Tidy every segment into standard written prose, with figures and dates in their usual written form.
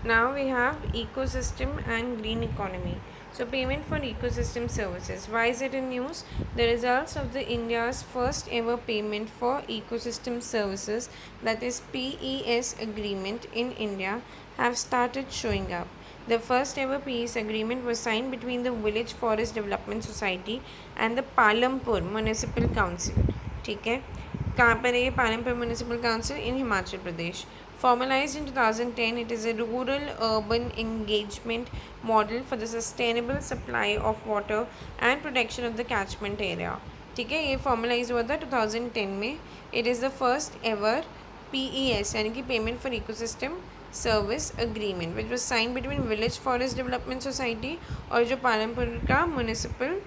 Now we have ecosystem and green economy. So payment for ecosystem services. Why is it in news? The results of the India's first ever payment for ecosystem services, that is PES agreement in India, have started showing up. The first ever PES agreement was signed between the Village Forest Development Society and the Palampur Municipal Council. ठीक है, कहाँ पर है ये? Palampur municipal council in Himachal Pradesh. Formalized in 2010, it is a rural-urban engagement model for the sustainable supply of water and protection of the catchment area. ठीक है, ये formalise हुआ था 2010 में. It is the first ever PES यानी कि payment for ecosystem service agreement which was sign between village forest development society और जो पालमपुर का म्यूनिसिपल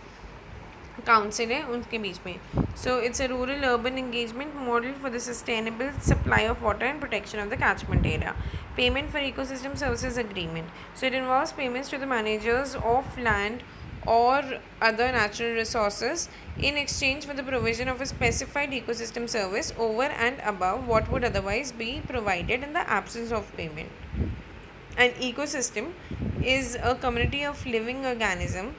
काउंसिल है उनके बीच में. So it's a rural urban engagement model for the sustainable supply of water and protection of the catchment area. Payment for ecosystem services agreement. So it involves payments to the managers of land or other natural resources in exchange for the provision of a specified ecosystem service over and above what would otherwise be provided in the absence of payment. An ecosystem is a community of living organism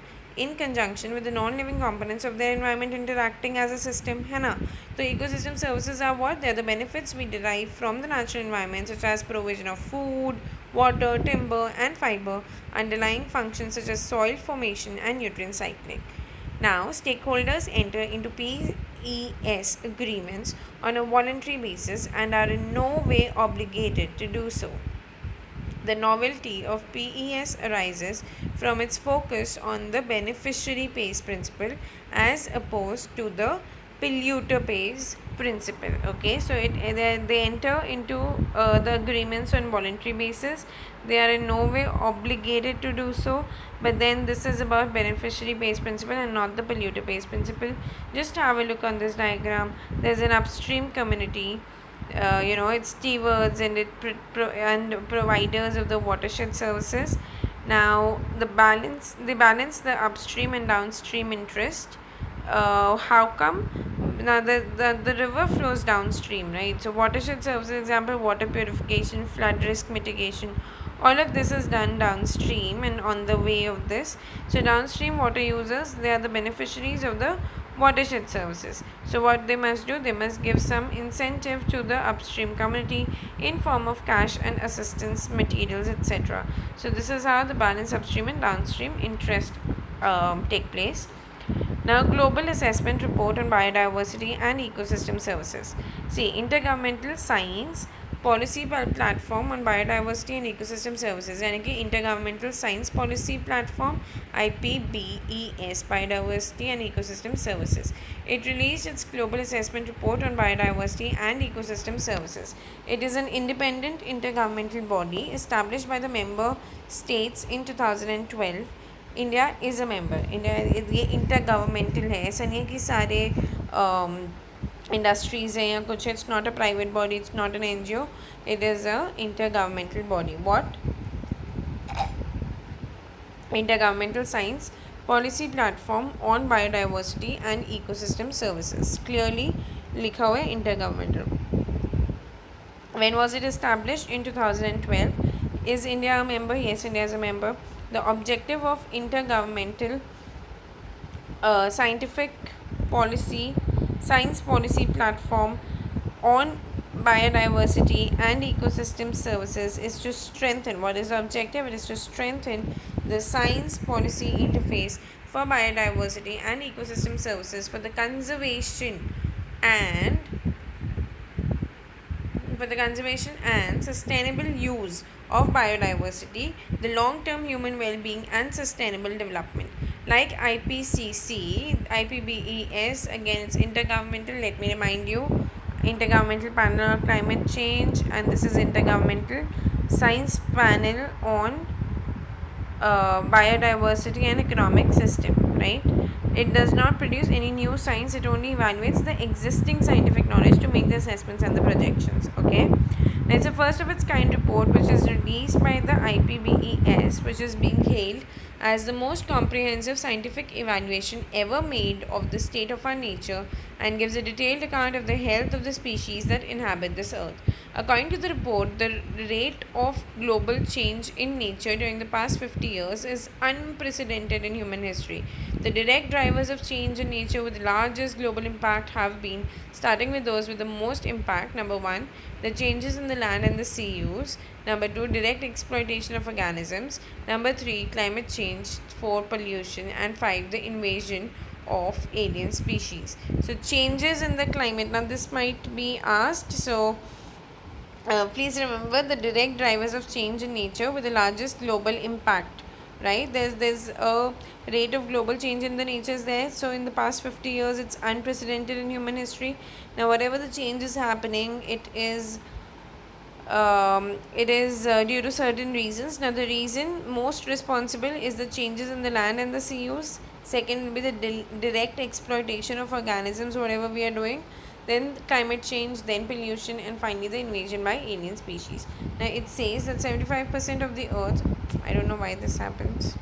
in conjunction with the non-living components of their environment interacting as a system, है ना. तो ecosystem services are what? They are the benefits we derive from the natural environment, such as provision of food, water, timber and fiber, underlying functions such as soil formation and nutrient cycling. Now, stakeholders enter into PES agreements on a voluntary basis and are in no way obligated to do so. The novelty of PES arises from its focus on the beneficiary pays principle as opposed to the polluter pays principle. Okay, so they enter into the agreements on voluntary basis. They are in no way obligated to do so, but then this is about beneficiary pays principle and not the polluter pays principle. Just have a look on this diagram. There's an upstream community. It's stewards and and providers of the watershed services. Now they balance the upstream and downstream interest. How come? Now the river flows downstream, right? So watershed services, example, water purification, flood risk mitigation, all of this is done downstream and on the way of this. So downstream water users, they are the beneficiaries of the watershed services. So what they must do, they must give some incentive to the upstream community in form of cash and assistance materials, etc. So this is how the balance upstream and downstream interest take place. Now, global assessment report on biodiversity and ecosystem services. See, intergovernmental science policy platform on biodiversity and ecosystem services, यानी कि intergovernmental science policy platform IPBES, biodiversity and ecosystem services. It released its global assessment report on biodiversity and ecosystem services. It is an independent intergovernmental body established by the member states in 2012. India is a member. India ये intergovernmental है, ऐसा नहीं है कि सारे industries हैं या कुछ है. It's not a private body, it's not an NGO, it is a intergovernmental body. What? Intergovernmental science policy platform on biodiversity and ecosystem services. Clearly लिखा हुआ है intergovernmental. When was it established? In 2012. Is India a member? Yes, India is a member. The objective of intergovernmental science policy platform on biodiversity and ecosystem services is to strengthen. What is the objective? It is to strengthen the science policy interface for biodiversity and ecosystem services for the conservation and sustainable use of biodiversity, the long-term human well-being and sustainable development. Like IPCC, IPBES, again it's intergovernmental. Let me remind you, Intergovernmental Panel on Climate Change, and this is Intergovernmental Science Panel on Biodiversity and Economic System, right? It does not produce any new science, it only evaluates the existing scientific knowledge to make the assessments and the projections. Okay, now it's a first of its kind report which is released by the IPBES, which is being hailed as the most comprehensive scientific evaluation ever made of the state of our nature and gives a detailed account of the health of the species that inhabit this earth. According to the report, the rate of global change in nature during the past 50 years is unprecedented in human history. The direct drivers of change in nature with the largest global impact have been, starting with those with the most impact: number 1, the changes in the land and the sea use; number 2, direct exploitation of organisms; number 3, climate change; 4, pollution; and 5, the invasion of alien species. So changes in the climate. Now this might be asked. So please remember the direct drivers of change in nature with the largest global impact, right? There's a rate of global change in the nature is there. So in the past 50 years, it's unprecedented in human history. Now whatever the change is happening, it is due to certain reasons. Now the reason most responsible is the changes in the land and the sea use. Second will be the direct exploitation of organisms, whatever we are doing. Then climate change, then pollution, and finally the invasion by alien species. Now it says that 75% of the earth, I don't know why this happens.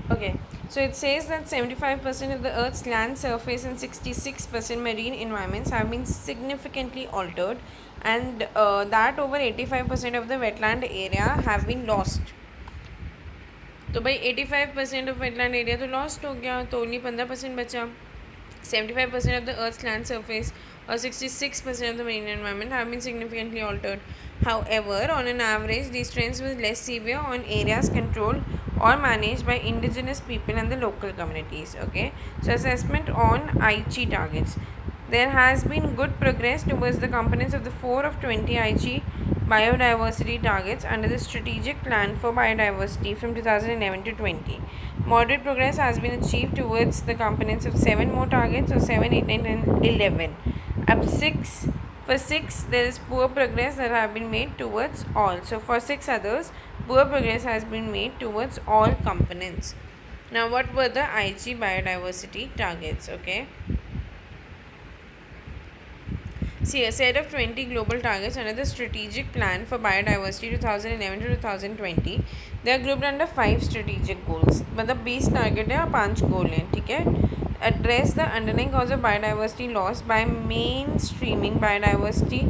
Okay, so it says that 75% of the Earth's land surface and 66% marine environments have been significantly altered, and that over 85% of the wetland area have been lost. तो भाई 85% of wetland area तो lost हो गया, तो only 15% बचा. 75% of the Earth's land surface or 66% of the marine environment have been significantly altered. However, on an average, these trends were less severe on areas controlled or managed by indigenous people and the local communities. Okay, so assessment on Aichi targets. There has been good progress towards the components of the 4 of 20 Aichi biodiversity targets under the Strategic Plan for Biodiversity from 2011 to 20. Moderate progress has been achieved towards the components of 7 more targets, or 7, 8, 9, and 11. Up 6, for 6 there is poor progress that have been made towards all. So for 6 others, poor progress has been made towards all components. Now what were the Aichi biodiversity targets? Okay. See, a set of 20 global targets under the Strategic Plan for Biodiversity 2011 to 2020. They are grouped under 5 strategic goals. मतलब 20 target है और 5 goal हैं, ठीक है? Address the underlying cause of biodiversity loss by mainstreaming biodiversity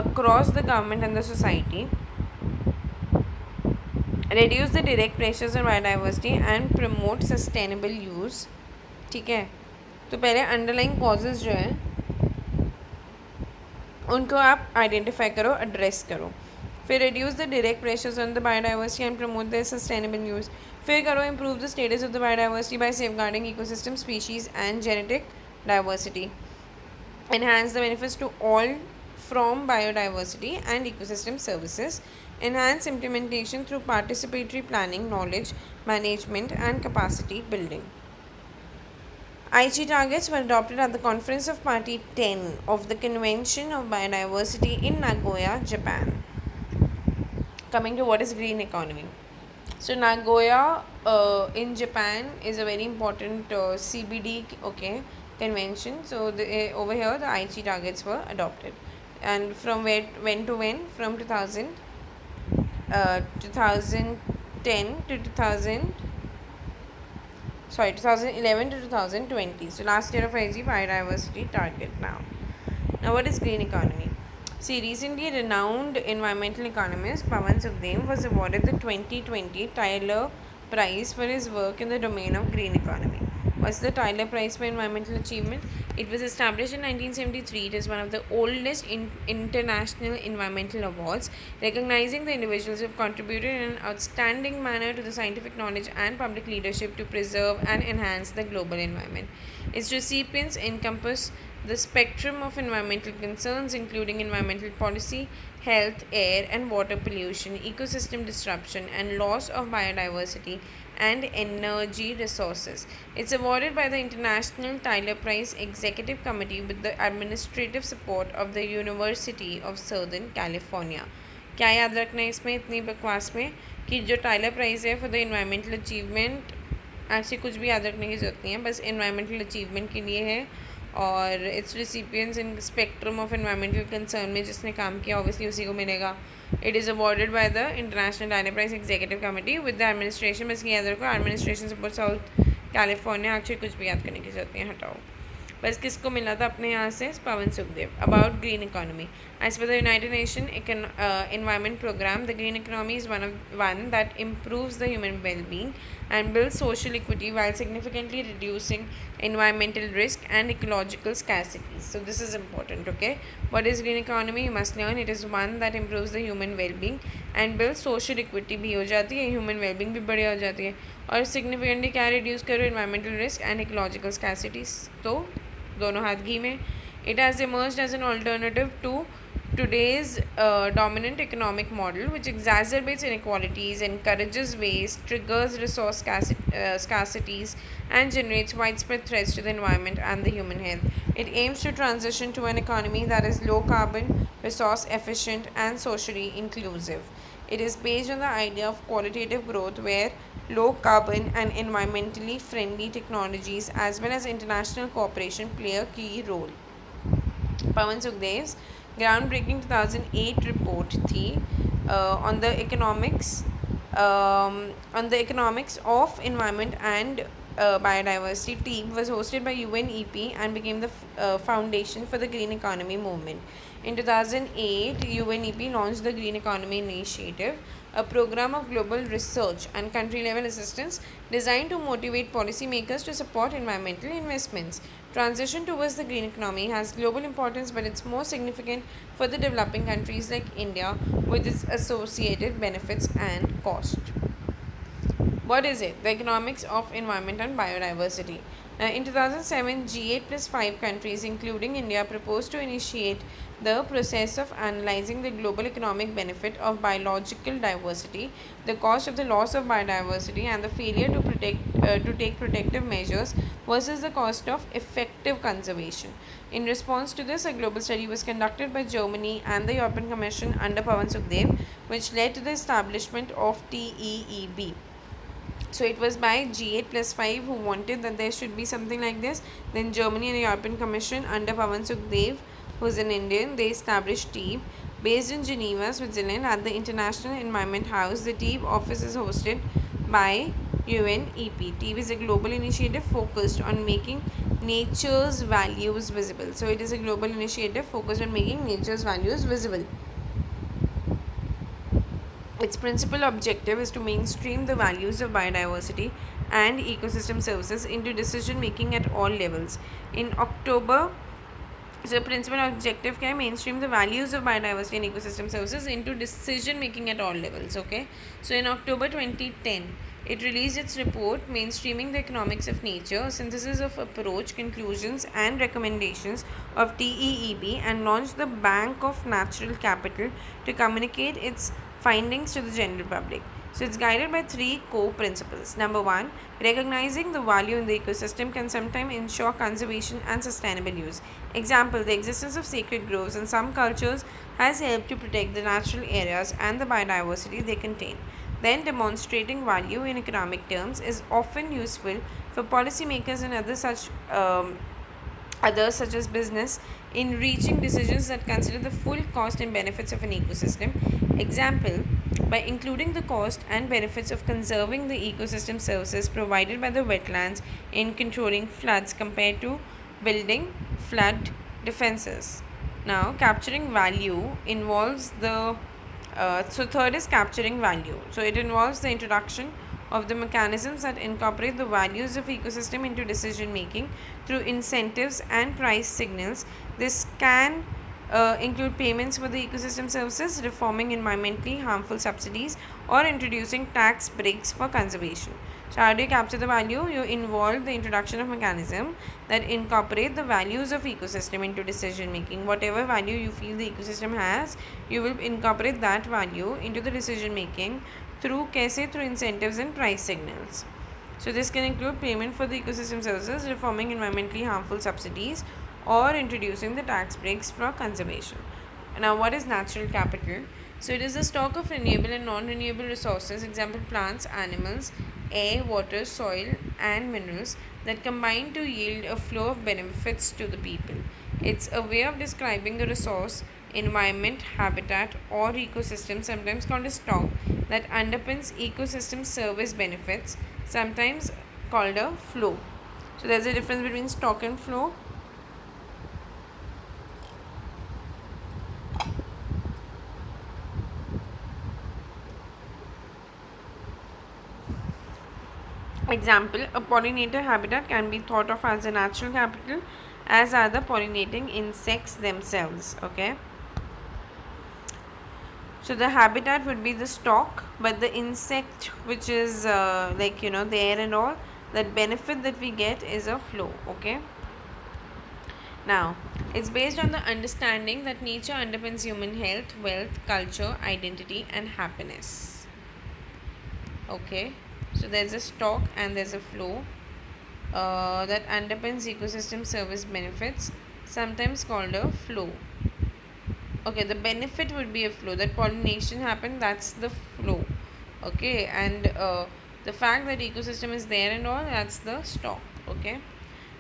across the government and the society. Reduce the direct pressures on biodiversity and promote sustainable use. ठीक है? तो पहले underlying causes जो है उनको आप आइडेंटिफाई करो, एड्रेस करो. फिर reduce the direct pressures on the biodiversity and promote the sustainable use. फिर करो improve the status of the biodiversity by safeguarding ecosystem, species and genetic diversity. Enhance the benefits to all from biodiversity and ecosystem services. Enhance implementation through participatory planning, knowledge management, and capacity building. Aichi targets were adopted at the Conference of Party 10 of the Convention of Biodiversity in Nagoya, Japan. Coming to what is green economy. So Nagoya in Japan is a very important CBD, okay, convention. So over here the Aichi targets were adopted, and from when to when? From 2010 to 2011 to 2020. So last year of Aichi biodiversity target now. Now what is green economy? See, recently renowned environmental economist Pawan Sukhdev was awarded the 2020 Tyler Prize for his work in the domain of green economy. What's the Tyler Prize for Environmental Achievement? It was established in 1973. It is one of the oldest international environmental awards, recognizing the individuals who have contributed in an outstanding manner to the scientific knowledge and public leadership to preserve and enhance the global environment. Its recipients encompass the spectrum of environmental concerns, including environmental policy, health, air and water pollution, ecosystem disruption, and loss of biodiversity and energy resources. It's awarded by the International Tyler Prize Executive Committee with the administrative support of the University of Southern California. क्या याद रखना है इसमें इतनी बकवास में कि जो टाइलर प्राइज़ है फॉर द इन्वायरमेंटल अचीवमेंट, ऐसे कुछ भी याद रखने की ज़रूरत नहीं है, बस इन्वायरमेंटल अचीवमेंट के लिए है. और it's recipients in spectrum of environmental concern में जिसने काम किया ऑब्वियसली उसी को मिलेगा. It is awarded by the international enterprise executive committee with the administration. बस याद रखो administration support south California. Actually कुछ भी याद करने की जरूरत नहीं, हटाओ. बस किसको मिला था अपने यहाँ से? Pawan Sukhdev. About green economy. As per the United Nation environment program, the green economy is one that improves the human well-being and builds social equity while significantly reducing environmental risk and ecological scarcity. So this is important. Okay, what is green economy? You must learn. It is one that improves the human well-being and builds social equity भी हो जाती है, human well-being भी बढ़िया हो जाती है, और significantly क्या reduce करो? environmental risk and ecological scarcities. तो दोनों हाथ घी में. It has emerged as an alternative to today's dominant economic model, which exacerbates inequalities, encourages waste, triggers resource scarcities, and generates widespread threats to the environment and the human health. It aims to transition to an economy that is low carbon, resource efficient, and socially inclusive. It is based on the idea of qualitative growth, where low carbon and environmentally friendly technologies as well as international cooperation play a key role. Pawan Sukhdev's groundbreaking 2008 report थी on the economics of environment and biodiversity team was hosted by UNEP and became the foundation for the green economy movement. In 2008, UNEP launched the Green Economy Initiative, a program of global research and country level assistance designed to motivate policymakers to support environmental investments. Transition towards the green economy has global importance, but it's more significant for the developing countries like India with its associated benefits and cost. What is it? The economics of environment and biodiversity. In 2007, G8 plus 5 countries, including India, proposed to initiate the process of analyzing the global economic benefit of biological diversity, the cost of the loss of biodiversity, and the failure to take protective measures versus the cost of effective conservation. In response to this, a global study was conducted by Germany and the European Commission under Pawan Sukhdev, which led to the establishment of TEEB. So it was by G8 plus 5 who wanted that there should be something like this. Then Germany and the European Commission under Pawan Sukhdev, who is an Indian, they established TEEB. Based in Geneva, Switzerland, at the International Environment House, the TEEB office is hosted by UNEP. TEEB is a global initiative focused on making nature's values visible. So it is a global initiative focused on making nature's values visible. Its principal objective is to mainstream the values of biodiversity and ecosystem services into decision making at all levels. In October, so principal objective क्या है? Mainstream the values of biodiversity and ecosystem services into decision making at all levels. Okay, so in October 2010, it released its report Mainstreaming the Economics of Nature, a synthesis of approach, conclusions, and recommendations of TEEB, and launched the Bank of Natural Capital to communicate its findings to the general public. So it's guided by 3 core principles. Number 1, recognizing the value in the ecosystem can sometimes ensure conservation and sustainable use. Example, the existence of sacred groves in some cultures has helped to protect the natural areas and the biodiversity they contain. Then, demonstrating value in economic terms is often useful for policymakers and others such as business in reaching decisions that consider the full cost and benefits of an ecosystem. Example, by including the cost and benefits of conserving the ecosystem services provided by the wetlands in controlling floods compared to building flood defenses. Now, capturing value involves the so third is capturing value. So it involves the introduction of the mechanisms that incorporate the values of ecosystem into decision making through incentives and price signals. This can include payments for the ecosystem services, reforming environmentally harmful subsidies, or introducing tax breaks for conservation. So how do you capture the value? You involve the introduction of mechanism that incorporate the values of ecosystem into decision making. Whatever value you feel the ecosystem has, you will incorporate that value into the decision making through through incentives and price signals. So this can include payment for the ecosystem services, reforming environmentally harmful subsidies, or introducing the tax breaks for conservation. Now, what is natural capital? So it is a stock of renewable and non-renewable resources, example plants, animals, air, water, soil and minerals, that combine to yield a flow of benefits to the people. It's a way of describing a resource, environment, habitat or ecosystem, sometimes called a stock, that underpins ecosystem service benefits, sometimes called a flow. So there's a difference between stock and flow. Example, a pollinator habitat can be thought of as a natural capital, as are the pollinating insects themselves. Okay. So the habitat would be the stock, but the insect which is there and all, that benefit that we get is a flow. Okay. Now, it's based on the understanding that nature underpins human health, wealth, culture, identity, and happiness. Okay, so there's a stock and there's a flow that underpins ecosystem service benefits, sometimes called a flow. Okay, the benefit would be a flow, that pollination happened, that's the flow. Okay, and the fact that ecosystem is there and all, that's the stock. Okay.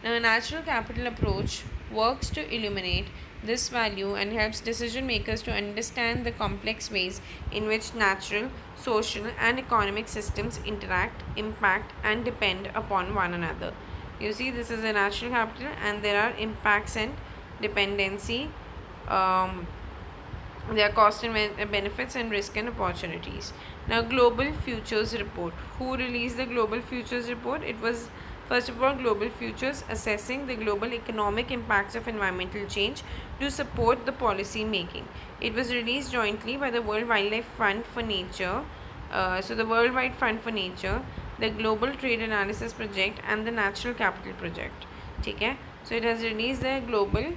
Now, a natural capital approach works to illuminate this value and helps decision makers to understand the complex ways in which natural, social, and economic systems interact, impact, and depend upon one another. You see, this is a natural capital, and there are impacts and dependency. There are cost and benefits and risk and opportunities. Now, Global Futures Report. Who released the Global Futures Report? It was, first of all, Global Futures assessing the global economic impacts of environmental change to support the policy making. It was released jointly by the World Wildlife Fund for Nature, the Worldwide Fund for Nature, the Global Trade Analysis Project, and the Natural Capital Project. Okay? So it has released the Global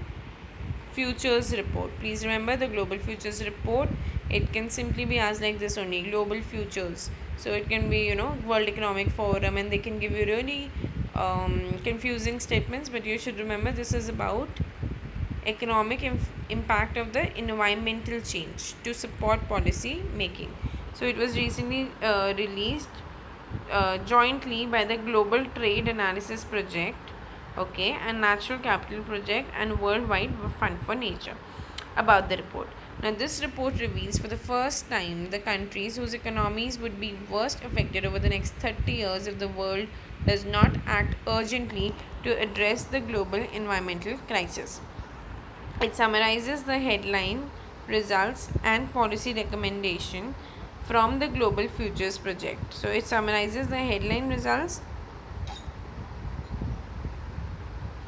Futures Report. Please remember the Global Futures Report. It can simply be asked like this only, Global Futures. So it can be, World Economic Forum, and they can give you really confusing statements, but you should remember this is about economic impact of the environmental change to support policy making. So it was recently released jointly by the Global Trade Analysis Project, okay, and Natural Capital Project, and Worldwide Fund for Nature. About the report. Now, this report reveals for the first time the countries whose economies would be worst affected over the next 30 years if the world does not act urgently to address the global environmental crisis. It summarizes the headline results and policy recommendation from the Global Futures Project. So, it summarizes the headline results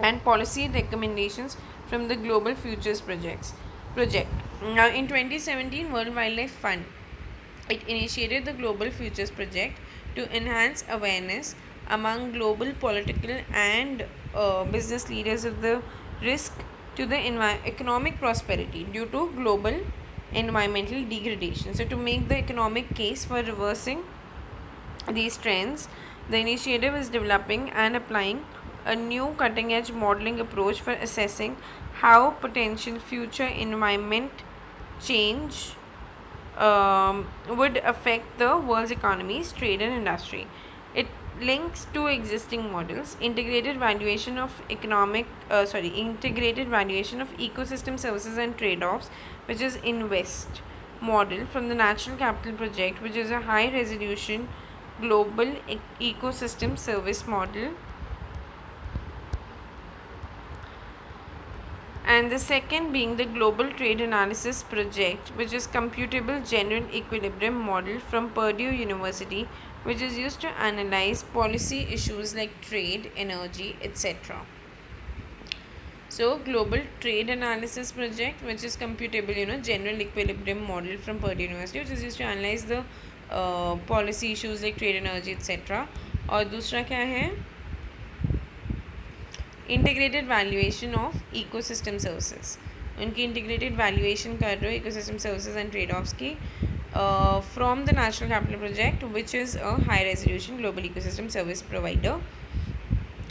and policy recommendations from the Global Futures Project. Now, in 2017, World Wildlife Fund, it initiated the Global Futures Project to enhance awareness among global political and business leaders of the risk to the economic prosperity due to global environmental degradation. So, to make the economic case for reversing these trends, the initiative is developing and applying a new cutting edge modeling approach for assessing how potential future environment change would affect the world's economies, trade, and industry. It links two existing models: integrated valuation of ecosystem services and trade-offs, which is INVEST model from the Natural Capital Project, which is a high resolution global ecosystem service model, and the second being the Global Trade Analysis Project, which is computable general equilibrium model from Purdue University, which is used to analyze policy issues like trade, energy, etc. So, Global Trade Analysis Project, which is computable, general equilibrium model from Purdue University, which is used to analyze the policy issues like trade, energy, etc. और दूसरा क्या है? Integrated valuation of ecosystem services. उनकी integrated valuation कर रहे हो ecosystem services and trade offs की from the national capital project, which is a high resolution global ecosystem service provider,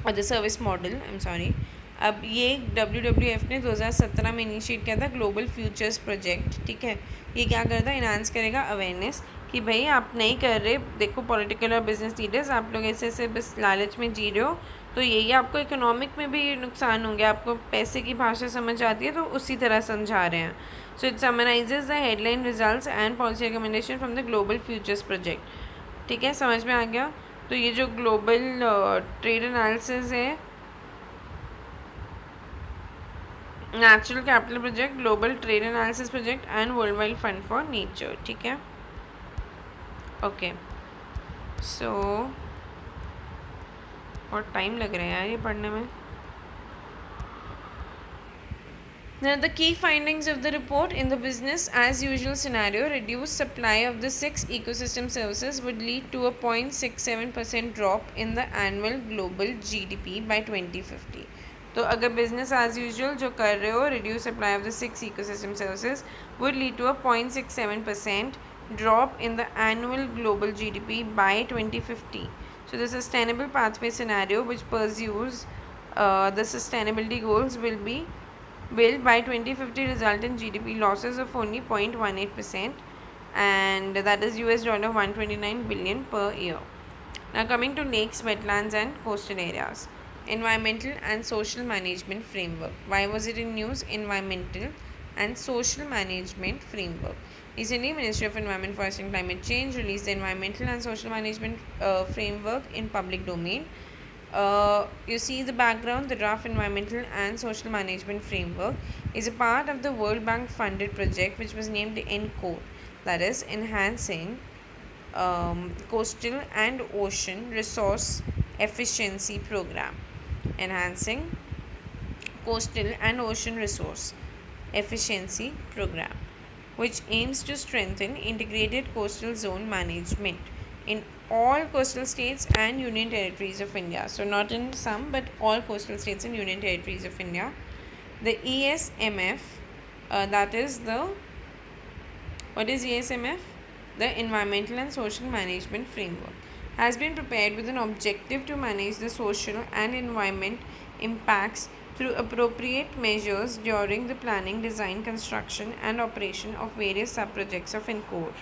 or the service model, I'm sorry, अब ये WWF ने 2017 में initiate किया था ग्लोबल फ्यूचर्स प्रोजेक्ट, ठीक है। ये क्या करता है, इन्हांस करेगा अवेयरनेस कि भाई आप नहीं कर रहे, देखो पॉलिटिकल और बिजनेस लीडर्स आप लोग ऐसे ऐसे बस लालच में जी रहे हो, तो यही आपको इकोनॉमिक में भी नुकसान होंगे, आपको पैसे की भाषा समझ आती है तो उसी तरह समझा रहे हैं। So it summarises the headline results and policy recommendation from the global futures project, ठीक है, समझ में आ गया। तो ये जो ग्लोबल ट्रेड एनालिसिस है, natural capital project, global trade analysis project and world wide fund for nature, ठीक है। ओके, सो और टाइम लग रहा है यार ये पढ़ने में। Now, the key findings of the report: in the business as usual scenario, reduced supply of the 6 ecosystem services would lead to a 0.67% drop in the annual global GDP by 2050. तो अगर business as usual जो कर रहे हो, reduce supply of the 6 ecosystem services would lead to a 0.67% drop in the annual global GDP by 2050. So the sustainable pathway scenario which pursues the sustainability goals will by 2050 result in GDP losses of only 0.18%, and that is $129 billion per year. Now coming to lakes, wetlands and coastal areas. Environmental and social management framework. Why was it in news? Environmental and social management framework. Recently, Ministry of Environment, Forest and Climate Change released the environmental and social management framework in public domain. You see the background. The draft environmental and social management framework is a part of the World Bank funded project which was named ENCORE, that is enhancing coastal and ocean resource efficiency program. Enhancing coastal and ocean resource efficiency program, which aims to strengthen integrated coastal zone management in all coastal states and union territories of India. So not in some, but all coastal states and union territories of India. The ESMF, that is the, what is ESMF? The Environmental and Social Management Framework, has been prepared with an objective to manage the social and environment impacts through appropriate measures during the planning, design, construction and operation of various sub-projects of ENCORE.